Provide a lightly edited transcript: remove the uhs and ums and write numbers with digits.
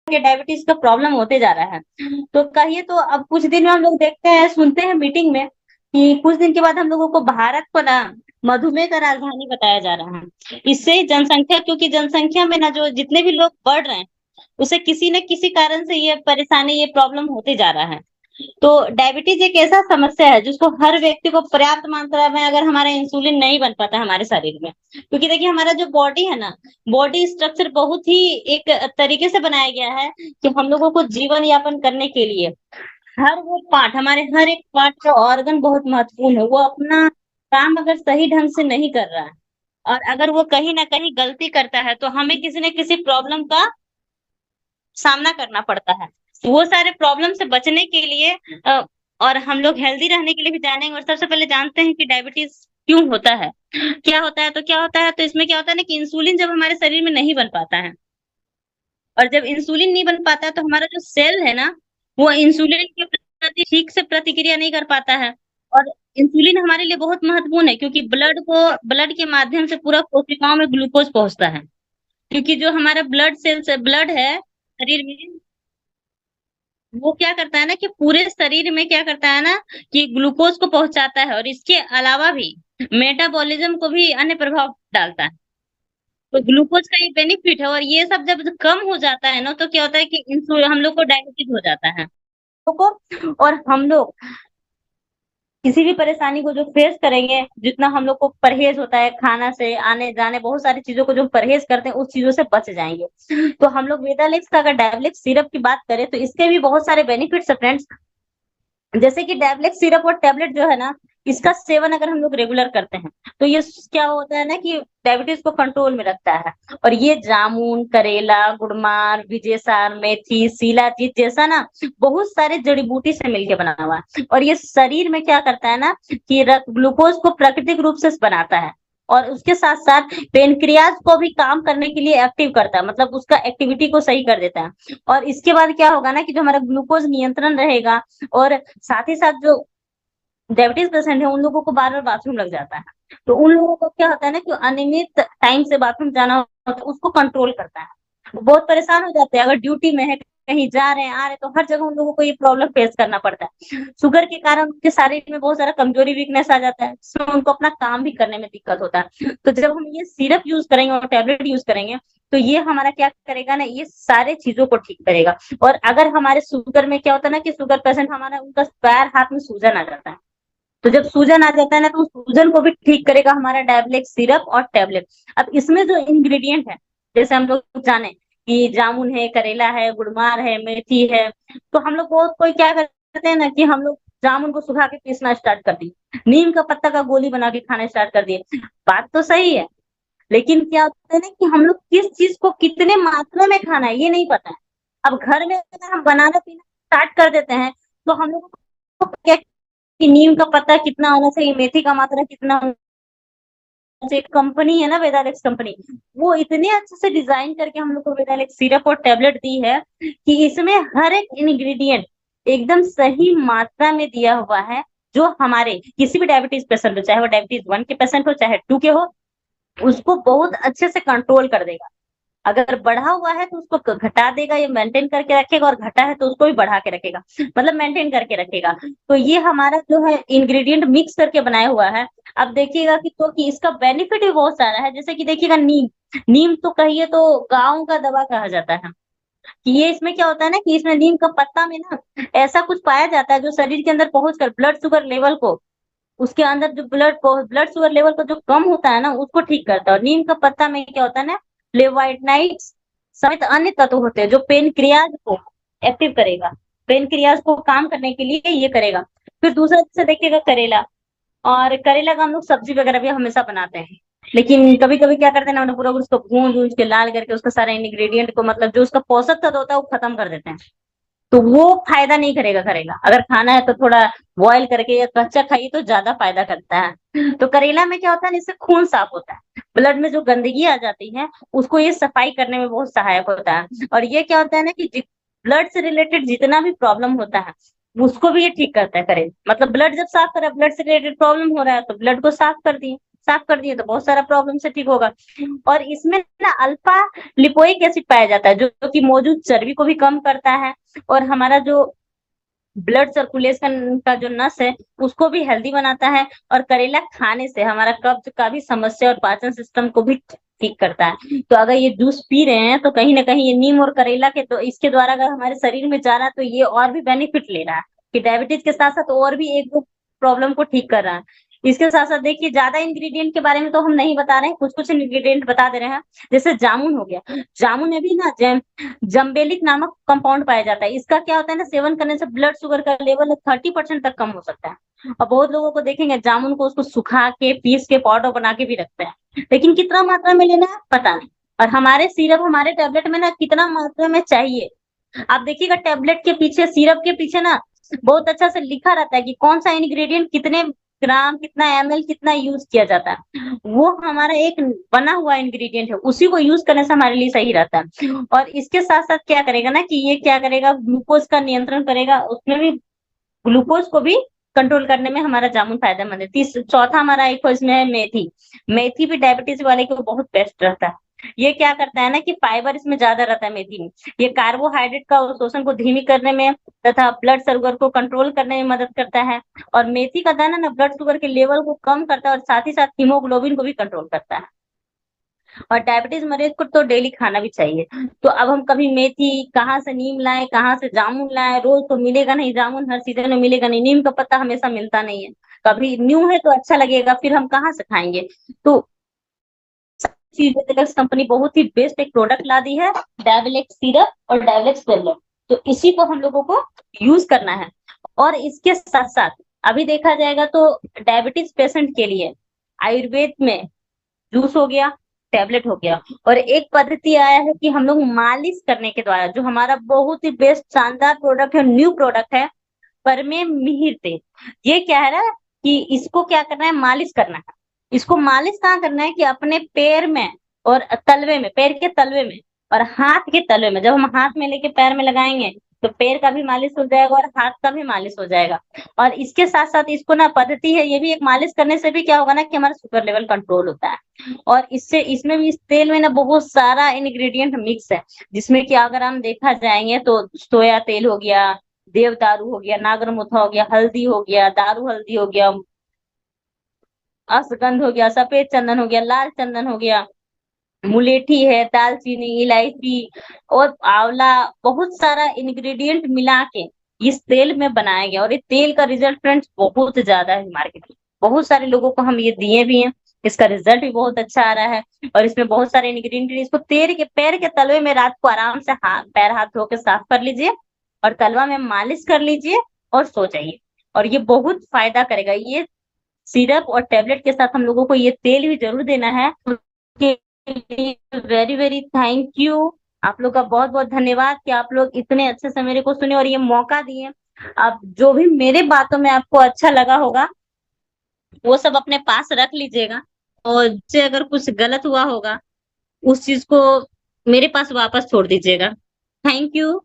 कि डायबिटीज का प्रॉब्लम होते जा रहा है। तो कहिए तो अब कुछ दिन में हम लोग देखते हैं, सुनते हैं मीटिंग में कि कुछ दिन के बाद हम लोगों को भारत को ना मधुमेह का राजधानी बताया जा रहा है। इससे जनसंख्या, क्योंकि जनसंख्या में ना जो जितने भी लोग बढ़ रहे हैं, उसे किसी न किसी कारण से ये परेशानी, ये प्रॉब्लम होते जा रहा है। तो डायबिटीज एक ऐसा समस्या है जिसको हर व्यक्ति को पर्याप्त मात्रा में, अगर हमारा इंसुलिन नहीं बन पाता है हमारे शरीर में, क्योंकि देखिए हमारा जो बॉडी है ना, बॉडी स्ट्रक्चर बहुत ही एक तरीके से बनाया गया है कि हम लोगों को जीवन यापन करने के लिए हर वो पार्ट, हमारे हर एक पार्ट का ऑर्गन बहुत महत्वपूर्ण है। वो अपना काम अगर सही ढंग से नहीं कर रहा है और अगर वो कहीं ना कहीं गलती करता है, तो हमें किसी न किसी प्रॉब्लम का सामना करना पड़ता है। वो सारे प्रॉब्लम से बचने के लिए और हम लोग हेल्दी रहने के लिए भी जानेंगे, और सबसे पहले जानते हैं कि डायबिटीज क्यों होता है, क्या होता है। तो क्या होता है, तो इसमें क्या होता है ना कि इंसुलिन जब हमारे शरीर में नहीं बन पाता है, और जब इंसुलिन नहीं बन पाता है तो हमारा जो सेल है ना, वो इंसुलिन के प्रति ठीक से प्रतिक्रिया नहीं कर पाता है। और इंसुलिन हमारे लिए बहुत महत्वपूर्ण है, क्योंकि ब्लड के माध्यम से पूरा कोशिकाओं में ग्लूकोज पहुंचता है। क्योंकि जो हमारा ब्लड सेल्स, ब्लड है शरीर में, वो क्या करता है ना कि पूरे शरीर में क्या करता है ना कि ग्लूकोज को पहुंचाता है, और इसके अलावा भी मेटाबॉलिज्म को भी अन्य प्रभाव डालता है। तो ग्लूकोज का ये बेनिफिट है, और ये सब जब कम हो जाता है ना, तो क्या होता है कि इंसुलिन, हम लोग को डायबिटीज हो जाता है को। और हम लोग किसी भी परेशानी को जो फेस करेंगे, जितना हम लोग को परहेज होता है खाना से, आने जाने बहुत सारी चीजों को जो परहेज करते हैं, उस चीजों से बच जाएंगे। तो हम लोग वेदालेक्स का अगर डायबलिक्स सिरप की बात करें, तो इसके भी बहुत सारे बेनिफिट्स है फ्रेंड्स। जैसे कि टैबलेट सिरप और टैबलेट जो है ना, इसका सेवन अगर हम लोग रेगुलर करते हैं, तो ये क्या होता है ना कि डायबिटीज को कंट्रोल में रखता है। और ये जामुन, करेला, गुड़मार, विजयसार, मेथी, शिलाजीत जैसा ना बहुत सारे जड़ी बूटी से मिलके बना हुआ है। और ये शरीर में क्या करता है ना कि रक्त ग्लूकोज को प्राकृतिक रूप से बनाता है, और उसके साथ साथ पेनक्रियाज को भी काम करने के लिए एक्टिव करता है, मतलब उसका एक्टिविटी को सही कर देता है। और इसके बाद क्या होगा ना कि जो हमारा ग्लूकोज नियंत्रण रहेगा, और साथ ही साथ जो डायबिटीज पेशेंट है, उन लोगों को बार बार बाथरूम लग जाता है, तो उन लोगों को क्या होता है ना कि अनियमित टाइम से बाथरूम जाना होता है, उसको कंट्रोल करता है। वो बहुत परेशान हो जाते हैं, अगर ड्यूटी में है, कहीं जा रहे हैं आ रहे हैं, तो हर जगह उन लोगों को ये प्रॉब्लम फेस करना पड़ता है। शुगर के कारण उनके शरीर में बहुत सारा कमजोरी, वीकनेस आ जाता है, जिसमें उनको अपना काम भी करने में दिक्कत होता है। तो जब हम ये सिरप यूज करेंगे और टेबलेट यूज करेंगे, तो ये हमारा क्या करेगा ना, ये सारे चीजों को ठीक करेगा। और अगर हमारे शुगर में क्या होता है ना कि शुगर पेशेंट हमारा, उनका पैर हाथ में सूजन आ जाता है, तो जब सूजन आ जाता है ना, तो उस सूजन को भी ठीक करेगा हमारा डायबलिक सिरप और टेबलेट। अब इसमें जो इंग्रेडिएंट है, जैसे हम लोग जाने कि जामुन है, करेला है, गुड़मार है, मेथी है, तो हम लोग बहुत कोई क्या करते हैं ना कि हम लोग जामुन को सुखा के पीसना स्टार्ट कर दिए, नीम का पत्ता का गोली बना के खाना स्टार्ट कर दिए। बात तो सही है, लेकिन क्या होता है ना कि हम लोग किस चीज को कितने मात्रा में खाना है ये नहीं पता है। अब घर में अगर हम बनाना पीना स्टार्ट कर देते हैं, तो हम लोग को क्या कि नीम का पत्ता कितना होना चाहिए, मेथी का मात्रा कितना होना चाहिए। एक कंपनी है ना वेदालेक्स कंपनी, वो इतने अच्छे से डिजाइन करके हम लोग को वेदालेक्स सिरप और टेबलेट दी है कि इसमें हर एक इंग्रेडिएंट एकदम सही मात्रा में दिया हुआ है, जो हमारे किसी भी डायबिटीज पेशेंट हो, चाहे वो डायबिटीज 1 के पेशेंट हो चाहे 2 के हो, उसको बहुत अच्छे से कंट्रोल कर देगा। अगर बढ़ा हुआ है तो उसको घटा देगा, ये मेंटेन करके रखेगा, और घटा है तो उसको भी बढ़ा के रखेगा, मतलब मेंटेन करके रखेगा। तो ये हमारा जो है इंग्रेडिएंट मिक्स करके बनाया हुआ है। अब देखिएगा कि तो कि इसका बेनिफिट भी बहुत सारा है। जैसे कि देखिएगा नीम, नीम तो कहिए तो गाँव का दवा कहा जाता है कि ये इसमें क्या होता है ना कि इसमें नीम का पत्ता में ना ऐसा कुछ पाया जाता है जो शरीर के अंदर पहुंचकर ब्लड शुगर लेवल को, उसके अंदर जो ब्लड शुगर लेवल को जो कम होता है ना, उसको ठीक करता है। और नीम का पत्ता में क्या होता है ना, फ्लेवाइटनाइट्स समेत अन्य तत्व होते हैं जो पेनक्रियाज को एक्टिव करेगा, पेनक्रियाज को काम करने के लिए ये करेगा। फिर दूसरा से देखिएगा करेला, और करेला का हम लोग सब्जी वगैरह भी हमेशा बनाते हैं, लेकिन कभी कभी क्या करते हैं ना, हम लोग पूरा उसको भून भून के लाल करके उसका सारा इंग्रेडिएंट को, मतलब जो उसका पोषक तत्व होता है वो खत्म कर देते हैं। तो वो फायदा नहीं करेगा, करेगा अगर खाना है तो थोड़ा बॉयल करके या कच्चा खाइए तो ज्यादा फायदा करता है। तो करेला में क्या होता है ना, इससे खून साफ होता है, ब्लड में जो गंदगी आ जाती है उसको ये सफाई करने में बहुत सहायक होता है। और ये क्या होता है ना कि ब्लड से रिलेटेड जितना भी प्रॉब्लम होता है, उसको भी ये ठीक करता है करेला। मतलब ब्लड जब साफ करा, ब्लड से रिलेटेड प्रॉब्लम हो रहा है तो ब्लड को साफ कर दिए। साफ कर दिए तो बहुत सारा प्रॉब्लम से ठीक होगा। और इसमें ना अल्फा लिपोइक एसिड पाया जाता है, जो कि मौजूद चर्बी को भी कम करता है, और हमारा जो ब्लड सर्कुलेशन का जो नस है उसको भी हेल्दी बनाता है। और करेला खाने से हमारा कब्ज का भी समस्या और पाचन सिस्टम को भी ठीक करता है। तो अगर ये जूस पी रहे हैं तो कहीं ना कहीं ये नीम और करेला के तो इसके द्वारा अगर हमारे शरीर में जा रहा है तो ये और भी बेनिफिट ले रहा है कि डायबिटीज के साथ साथ और भी एक दो प्रॉब्लम को ठीक कर रहा है। इसके साथ साथ देखिए, ज्यादा इंग्रेडिएंट के बारे में तो हम नहीं बता रहे हैं, कुछ कुछ इंग्रेडिएंट बता दे रहे हैं। जैसे जामुन हो गया, जामुन में भी ना जम्बेलिक नामक कंपाउंड पाया जाता है। इसका क्या होता है ना, सेवन करने से ब्लड शुगर का लेवल 30% तक कम हो सकता है। और बहुत लोगों को देखेंगे जामुन को उसको सुखा के पीस के पाउडर बना के भी रखते हैं, लेकिन कितना मात्रा में लेना है पता नहीं। और हमारे सिरप हमारे टेबलेट में ना कितना मात्रा में चाहिए, आप देखिएगा टेबलेट के पीछे सिरप के पीछे ना बहुत अच्छा से लिखा रहता है कि कौन सा इंग्रेडिएंट कितने ग्राम कितना एमएल कितना यूज किया जाता है। वो हमारा एक बना हुआ इंग्रेडिएंट है, उसी को यूज करने से हमारे लिए सही रहता है। और इसके साथ साथ क्या करेगा ना कि ये क्या करेगा, ग्लूकोज का नियंत्रण करेगा, उसमें भी ग्लूकोज को भी कंट्रोल करने में हमारा जामुन फायदेमंद है। चौथा हमारा एक इसमें है मेथी। मेथी भी डायबिटीज वाले को बहुत बेस्ट रहता है। ये क्या करता है ना कि फाइबर इसमें ज्यादा रहता है मेथी में। ये कार्बोहाइड्रेट का अवशोषण को धीमी करने में तथा ब्लड शुगर को कंट्रोल करने में मदद करता है। और मेथी का दाना ना ब्लड शुगर के लेवल को कम करता है और साथ ही साथ हीमोग्लोबिन को भी कंट्रोल करता है। और डायबिटीज मरीज को तो डेली खाना भी चाहिए। तो अब हम कभी मेथी कहाँ से नीम लाए, कहाँ से जामुन लाए, रोज तो मिलेगा नहीं, जामुन हर सीजन में मिलेगा नहीं, नीम का पत्ता हमेशा मिलता नहीं है। कभी न्यू है तो अच्छा लगेगा, फिर हम कहाँ से खाएंगे। तो डेविलेक्स कंपनी बहुत ही बेस्ट एक प्रोडक्ट ला दी है, डेविलेक्स सिरप और डेविलेक्स टेबलेट। तो इसी को हम लोगों को यूज करना है। और इसके साथ साथ अभी देखा जाएगा तो डायबिटीज पेशेंट के लिए आयुर्वेद में जूस हो गया, टेबलेट हो गया, और एक पद्धति आया है कि हम लोग मालिश करने के द्वारा, जो हमारा बहुत ही बेस्ट शानदार प्रोडक्ट है, न्यू प्रोडक्ट है, परमे मिहिर तेल। ये क्या है ना कि इसको क्या करना है, मालिश करना है। इसको मालिश कहाँ करना है कि अपने पैर में और तलवे में, पैर के तलवे में और हाथ के तलवे में, जब हम हाथ में लेके पैर में लगाएंगे तो पैर का भी मालिश हो जाएगा और हाथ का भी मालिश हो जाएगा। और इसके साथ साथ इसको ना पद्धति है, ये भी एक मालिश करने से भी क्या होगा ना कि हमारा शुगर लेवल कंट्रोल होता है। और इससे इसमें भी इस तेल में ना बहुत सारा इंग्रेडिएंट मिक्स है, जिसमें कि अगर हम देखा जाएंगे तो सोया तेल हो गया, देवदारू हो गया, नागरमोथा हो गया, हल्दी हो गया, दारू हल्दी हो गया, अश्वगंध हो गया, सफेद चंदन हो गया, लाल चंदन हो गया, मुलेठी है, दालचीनी, इलायची और आंवला, बहुत सारा इंग्रेडिएंट मिला के इस तेल में बनाया गया। और ये तेल का रिजल्ट फ्रेंड्स बहुत ज्यादा है मार्केट में, बहुत सारे लोगों को हम ये दिए भी हैं, इसका रिजल्ट भी बहुत अच्छा आ रहा है। और इसमें बहुत सारे इंग्रेडिएंट, इसको पैर के तलवे में रात को आराम से पैर हाथ धो के साफ कर लीजिए और तलवा में मालिश कर लीजिए और सो जाइए। और ये बहुत फायदा करेगा। ये सिरप और टेबलेट के साथ हम लोगों को ये तेल भी जरूर देना है। वेरी वेरी थैंक यू, आप लोग का बहुत बहुत धन्यवाद कि आप लोग इतने अच्छे से मेरे को सुने और ये मौका दिए। अब जो भी मेरे बातों में आपको अच्छा लगा होगा वो सब अपने पास रख लीजिएगा, और से अगर कुछ गलत हुआ होगा उस चीज को मेरे पास वापस छोड़ दीजिएगा। Thank you.